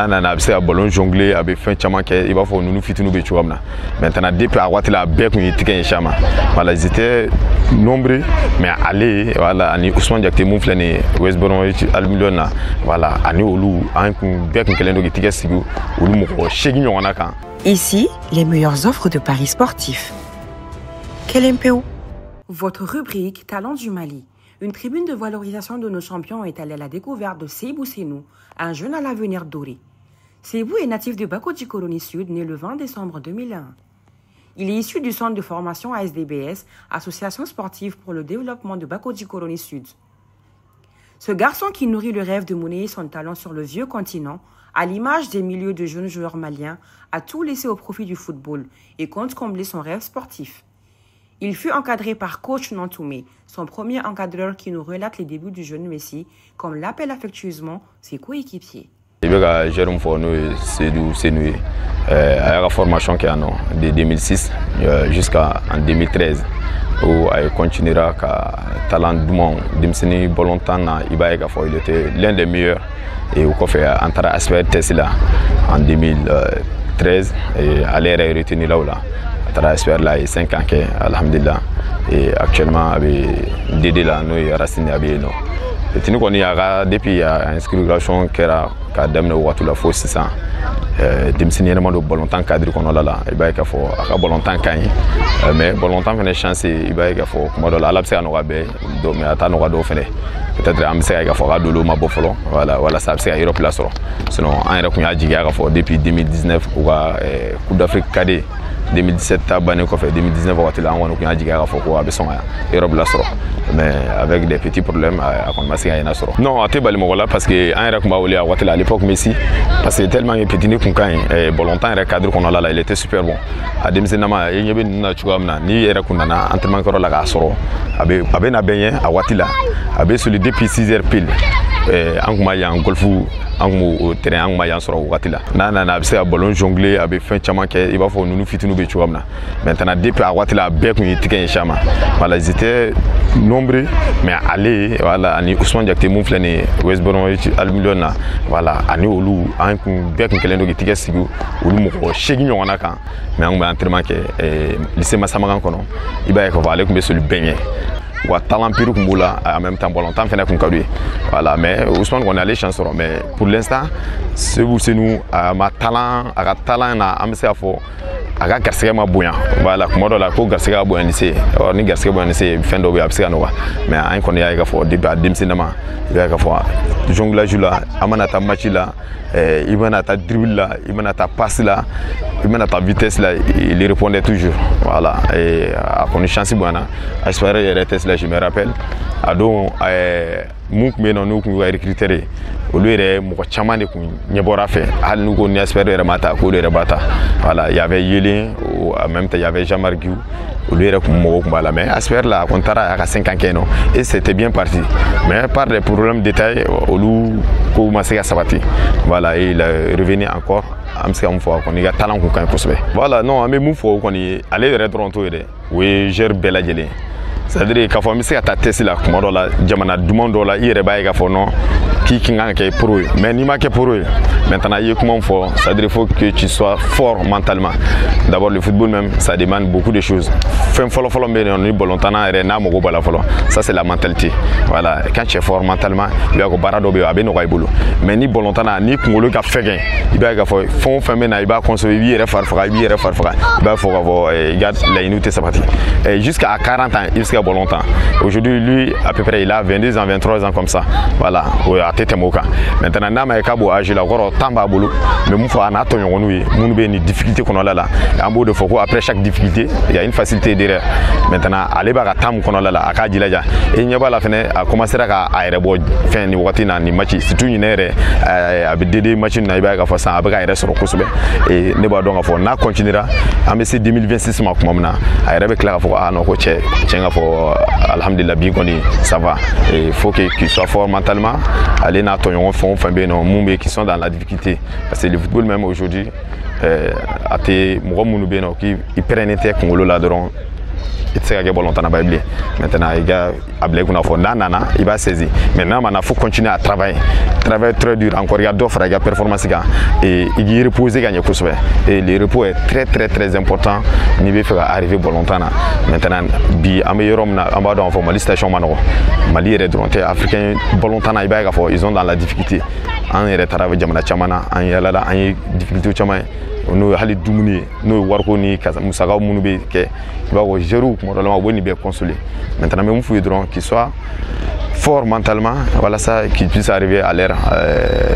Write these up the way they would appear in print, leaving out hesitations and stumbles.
a bɛ se ka ballon jongler a bɛ fɛn caman kɛ i b'a fɔ ninnu fitininw bɛ cogoya min na maintenant depuis a waati la a bɛɛ tun ye tigɛ ɲɛsin a ma voilà ils étaient nombreux mais ale voilà ani Ousmane Diakité mun filɛ nin ye West Bromwich Albion na voilà ani olu an kun bɛɛ kun kɛlen don k'i tigɛ sigi olu mɔgɔ 8 ɲɔgɔnna kan. Ici, les meilleures offres de paris sportifs. Quel MPO? Votre rubrique Talents du Mali. Une tribune de valorisation de nos champions est allée à la découverte de Seibou Senou, un jeune à l'avenir doré. Seibou est natif de Bakotjikoronie Sud, né le 20 décembre 2001. Il est issu du centre de formation ASDBS, Association sportive pour le développement de Bakotjikoronie Sud. Ce garçon qui nourrit le rêve de monnayer son talent sur le vieux continent, à l'image des milliers de jeunes joueurs maliens, a tout laissé au profit du football et compte combler son rêve sportif. Il fut encadré par coach Nantoumé, son premier encadreur qui nous relate les débuts du jeune Messi, comme l'appelle affectueusement ses coéquipiers. Il y a Jérôme Forno et Seydou Senou à la formation qui est de 2006 jusqu'en 2013 où il continuera à talent du monde. Il était l'un des meilleurs et au fait entre aspect Tesla en 2013 et à l'ère retenue là. Transfert là et 5 ans alhamdulillah et actuellement avec Dédé là nous et Racine avec nous et nous connait depuis inscription qui a damné watu la fo 600 demsinyellement do bolontan cadre qu'on a là et ba ka fo aka bolontan kan mais bolontan fene chance et ba ka fo kuma do la ala pse no gabe do mais ata no do fene peut-être am se ka fo ga do lo ma bo folo voilà ça pse Europe la soro sinon en Europe ya jiga ka fo depuis 2019 ko ga Coupe d'Afrique cadet 2017 tabané ko fait 2019 waati la on ko jiga ka fo ko abe son Europe la soro mais avec des petits problèmes à commencer à y soro non até bali mo parce que en Europe ba woli à waati la à l'époque Messi parce que tellement petit ni kun kan bolontan era cadre qu'on a là il était super bon a demsenama yebe na chuamna ni era kunana entraînement ko la ga soro abe na benye a waati la abe soli depuis 6h pile an kuma yan golfu an mu terrain an ma yan soro waati la na a bɛ se ka ballon jongler a bɛ fɛn caman kɛ i b'a fɔ ninnu fitininw bɛ cogoya min na maintenant depuis a waati la a bɛɛ kun ye tigɛ ɲɛsin a ma voilà ils étaient nombreux mais ale voilà ani Ousmane Diakité mun filɛ nin ye West Bromwich Albion na voilà ani olu an kun bɛɛ kun kɛlen don k'i tigɛ sigi olu mɔgɔ 8 ɲɔgɔnna kan mais an kun bɛ entraînement kɛ lycée Massamagan kɔnɔ i b'a ye k'a fɔ ale kun bɛ soli bɛɛ ɲɛ wa talent pire kun b'o la en même temps bolontan fɛnɛ kun ka d'u ye voilà mais Ousmane kɔni ale chance sɔrɔ mais pour l'instant Seibou Senou a ka talent na an bɛ se ka fɔ a ka garisɛgɛ ma bonya voilà kuma dɔ la ko garisɛgɛ ka bonya lycée ni garisɛgɛ bonya lycée fɛn dɔ bɛ yen a bɛ se ka nɔgɔya mais an kɔni y'a ye k'a fɔ depuis a denmisɛnninma i b'a ye k'a fɔ jonglage la an mana taa match la i mana taa dribble la i mana taa passe la i mana taa vitesse la il répondait toujours voilà et a kɔni chance bonyana aspiré yɛrɛ test la je me rappelle a don mun kun bɛ yen nɔ n'u kun y'u ka recruter olu yɛrɛ mɔgɔ caman de kun ɲɛbɔra fɛ hali n'u ko ni aspiré yɛrɛ ma ta k'olu yɛrɛ b'a ta voilà il y avait Yelen en même temps il y avait Jean-Marc Guiou olu yɛrɛ kun mɔgɔw kun b'a la mais aspiré la a kɔni taara a ka 5 ans kɛ yen nɔ et c'était bien parti mais par des problèmes détails olu ko ma se ka sabati voilà et il est revenu encore an bɛ se ka mun fɔ kɔni i ka talent kun ka ɲi kosɛbɛ voilà non an bɛ mun fɔ kɔni ale yɛrɛ dɔrɔn t'o ye dɛ o ye joueur bɛɛ lajɛlen c'est-à-dire k'a fɔ n bɛ se ka taa test la kuma dɔ la jamana duman dɔ la i yɛrɛ b'a ye k'a fɔ non k'i kan ka kɛ pro ye mais n'i ma kɛ pro ye maintenant i ye kuma min fɔ c'est-à-dire il faut que tu sois fort mentalement d'abord le football même ça demande beaucoup de choses fɛn fɔlɔ-fɔlɔ min bɛ yen ni balontanna yɛrɛ n'a mago b'a la fɔlɔ ça c'est la mentalité voilà quand tu es fort mentalement i b'a ye ko baara dɔ bɛ yen a bɛ nɔgɔya i bolo mais ni balontanna ni kunkolo ka fɛgɛn i b'a ye k'a fɔ fɛn o fɛn bɛ na i b'a consommer i b'i yɛrɛ fari faga i b'i yɛrɛ fari faga i b'a fɔ k'a fɔ i ka laɲiniw tɛ sabati jusqu'à 40 ans il bɛ se ka ballon tan aujourd'hui lui à peu près il a 22 ans 23 ans comme ça voilà a tɛ tɛmɛ o kan maintenant n'a ma ye k'a b'o âge la o kɔrɔ temps b'a bolo mais mun fɔ a n'a tɔɲɔgɔnw ye minnu bɛ nin difficulté kɔnɔla la an b'o de fɔ ko après chaque difficulté il y a une facilité derrière maintenant ale b'a ka temps min kɔnɔla la a k'a jilaja e ɲɛ b'a la fɛnɛ a commencera k'a yɛrɛ bɔ fɛn nin wagati na nin match surtout ɲinɛ yɛrɛ a bɛ Dédé match na i b'a ye k'a fɔ sisan a bɛ k'a yɛrɛ sɔrɔ kosɛbɛ et ne b'a dɔn k'a fɔ n'a continuera an bɛ se 2026 ma tuma min na a yɛrɛ bɛ tila k'a fɔ ah non ko cɛ tiɲɛ ka fɔ alhamdulillah bi kɔni ça va et il faut qu'il soit fort mentalement aller n'a tɔɲɔgɔn fɛn o fɛn bɛ yen nɔ mun bɛ qui sont dans la difficulté parce que le football même aujourd'hui a tɛ mɔgɔ minnu bɛ yen nɔ k'i pɛrɛnnen tɛ kunkolo la dɔrɔn il tɛ se ka kɛ ballon tanna ba ye bilen. Maintenant i ka a bila i kunna fɔ n'a nana i b'a saisir mais n'a ma na faut continuer à travailler très dur encore i ka dɔ fara i ka performance kan et i k'i reposer ka ɲɛ kosɛbɛ et le repos est très important n'i bɛ fɛ ka arriver ballon tan na. Maintenant bi an bɛ yɔrɔ min na an b'a dɔn k'a fɔ Mali situation ma nɔgɔ, Mali yɛrɛ dɔrɔn tɛ africain ballon tan na i b'a ye k'a fɔ ils sont dans la difficulté. An yɛrɛ taara jamana caman na an yalala an ye difficulté caman ye n'o ye hali dumuni ye n'o ye wariko ni musakaw minnu bɛ kɛ i b'a fɔ gérés kuma dɔ la u bɛ nin bɛɛ consoler. Maintenant n bɛ mun f'u ye dɔrɔn qu'ils soient forts mentalement walasa qu'ils puissent arriver à leur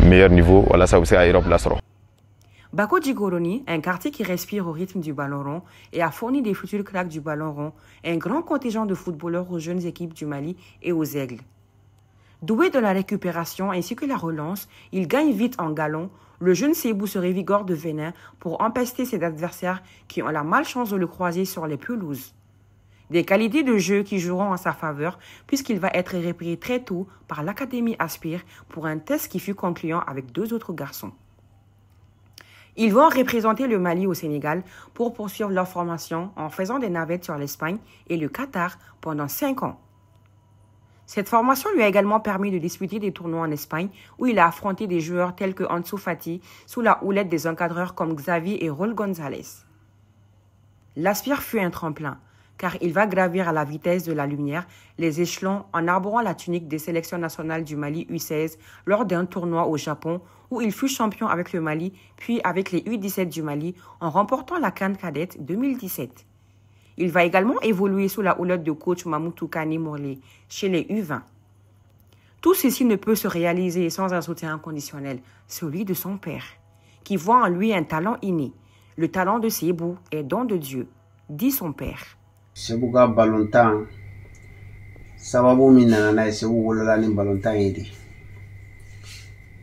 meilleur niveau walasa u bɛ se ka Europe lasɔrɔ. Bako Djigoroni, un quartier qui respire au rythme du ballon rond et a fourni des futurs cracks du ballon rond, un grand contingent de footballeurs aux jeunes équipes du Mali et aux Aigles. Doué de la récupération ainsi que la relance, il gagne vite en galon. Le jeune Sebou se révigore de venin pour empester ses adversaires qui ont la malchance de le croiser sur les pelouses. Des qualités de jeu qui joueront en sa faveur puisqu'il va être repéré très tôt par l'Académie Aspire pour un test qui fut concluant avec 2 autres garçons. Ils vont représenter le Mali au Sénégal pour poursuivre leur formation en faisant des navettes sur l'Espagne et le Qatar pendant 5 ans. Cette formation lui a également permis de disputer des tournois en Espagne où il a affronté des joueurs tels que Ansu Fati sous la houlette des encadreurs comme Xavi et Raúl González. L'Aspire fut un tremplin car il va gravir à la vitesse de la lumière les échelons en arborant la tunique des sélections nationales du Mali U16 lors d'un tournoi au Japon où il fut champion avec le Mali puis avec les U17 du Mali en remportant la CAN cadette 2017. Il va également évoluer sous la houlette de coach Mamoutou Kani Morley chez les U20. Tout ceci ne peut se réaliser sans un soutien inconditionnel, celui de son père, qui voit en lui un talent inné. Le talent de Sebou est don de Dieu, dit son père. Sebou ka ballontan sababu min nana n'a ye Sebou wolola ni ballontan ye de.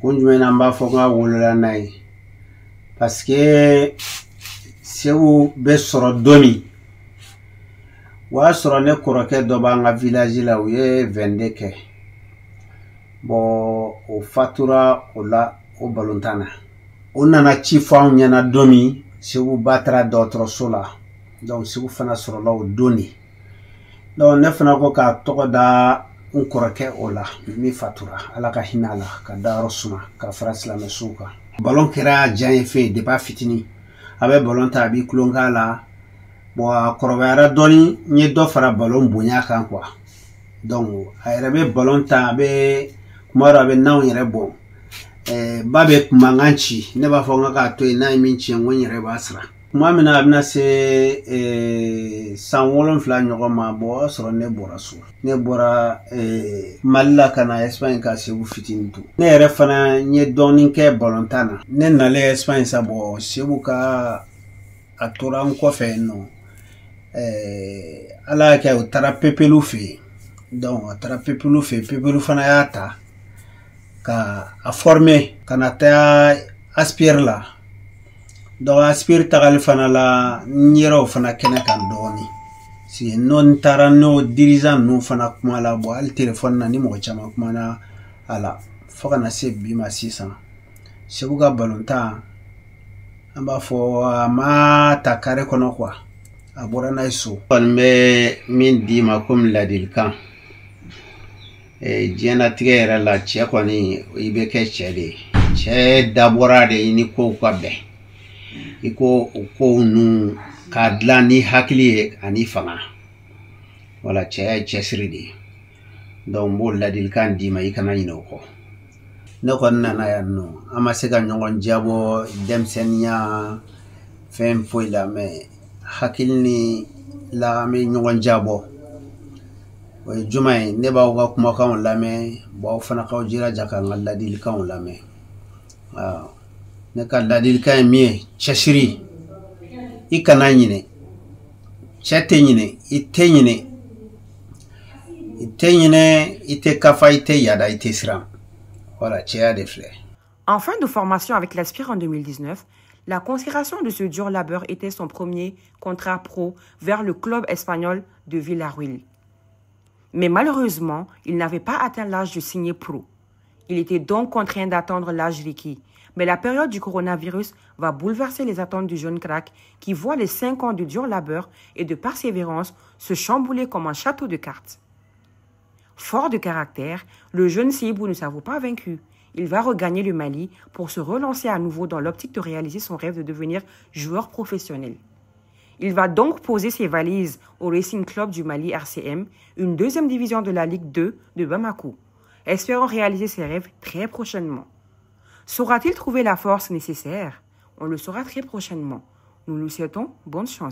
Kun jumɛn na n b'a fɔ k'a wolola n'a ye parce que Sebou bɛ sɔrɔ don min o y'a sɔrɔ ne kɔrɔkɛ dɔ b'an ka village la u ye 22 kɛ bon o fatura o la o ballontan na o nana ci fɔ anw ɲɛna don min Sebou ba taara dɔgɔtɔrɔso la donc Sebou fana sɔrɔla o don de donc ne fana ko k'a tɔgɔ da n kɔrɔkɛ o la min fatura ala ka hinɛ a la ka dayɔrɔ suma ka fara silamɛsuw kan ballon kɛra diya ye fɛ depuis a fitini a bɛ ballon ta a b'i tulon k'a la bon a kɔrɔbayara dɔɔni n ye dɔ fara ballon bonya kan quoi donc a yɛrɛ bɛ ballon ta a bɛ kuma dɔ a bɛ nanw yɛrɛ bɔ ba bɛ mankan ci ne b'a fɔ n ka k'a to yen n'a ye min tiɲɛ n ko n yɛrɛ b'a sara tuma min na a bɛna se san 7 ɲɔgɔn ma bon o y'a sɔrɔ ne bɔra so ne bɔra Mali la ka na Espagne ka Sebou fitini to ne yɛrɛ fana n ye dɔɔnin kɛ ballon tan na ne nalen Espagne sa bon Sebou ka a tora n kɔfɛ yen nɔ ala y'a kɛ o taara pepelu fɛ yen donc a taara pepelu fɛ yen pepelu fana y'a ta ka a former ka na taa Aspire la donc Aspire tagali fana la n yɛrɛ o fana kɛnɛ kan dɔɔni si n'o taara n'o dirigeant ninnu fana kuma la bon hali téléphone na ni mɔgɔ caman kumana a la fo kana se bi ma sisan Sebou ka ballontan an b'a fɔ a ma ta carré kɔnɔ quoi a bɔra n'a ye so kɔni bɛ min d'i ma komi ladilikan diɲɛlatigɛ yɛrɛ la cɛ kɔni i bɛ kɛ cɛ de ye cɛ dabɔra de i ni kow ka bɛn i ko o kow ninnu k'a dilan ni hakili ye ani fanga wala cɛ ye cɛsiri de ye donc n b'o ladilikan d'i ma i kana ɲinɛ o kɔ ne kɔni nana yan nɔ an ma se ka ɲɔgɔn jabɔ denmisɛnniya fɛn foyi la mais hakili ni la an bɛ ɲɔgɔn jabɔ o ye jumɛn ye ne b'aw ka kumakanw lamɛn bon aw fana k'aw jilaja ka n ka ladilikanw lamɛn ne ka ladilikan ye min ye cɛsiri i kana ɲinɛ cɛ tɛ ɲinɛ i tɛ ɲinɛ i tɛ ɲinɛ i tɛ kafa i tɛ yada i tɛ siran voilà cɛya de filɛ. En fin de formation avec l'Aspire en 2019, la consécration de ce dur labeur était son premier contrat pro vers le club espagnol de Villarreal. Mais malheureusement, il n'avait pas atteint l'âge de signer pro. Il était donc contraint d'attendre l'âge requis. Mais la période du coronavirus va bouleverser les attentes du jeune crack qui voit les 5 ans de dur labeur et de persévérance se chambouler comme un château de cartes. Fort de caractère, le jeune Seibou ne s'avoue pas vaincu. Il va regagner le Mali pour se relancer à nouveau dans l'optique de réaliser son rêve de devenir joueur professionnel. Il va donc poser ses valises au Racing Club du Mali RCM, une deuxième division de la Ligue 2 de Bamako, espérant réaliser ses rêves très prochainement. Saura-t-il trouver la force nécessaire? On le saura très prochainement. Nous lui souhaitons bonne chance.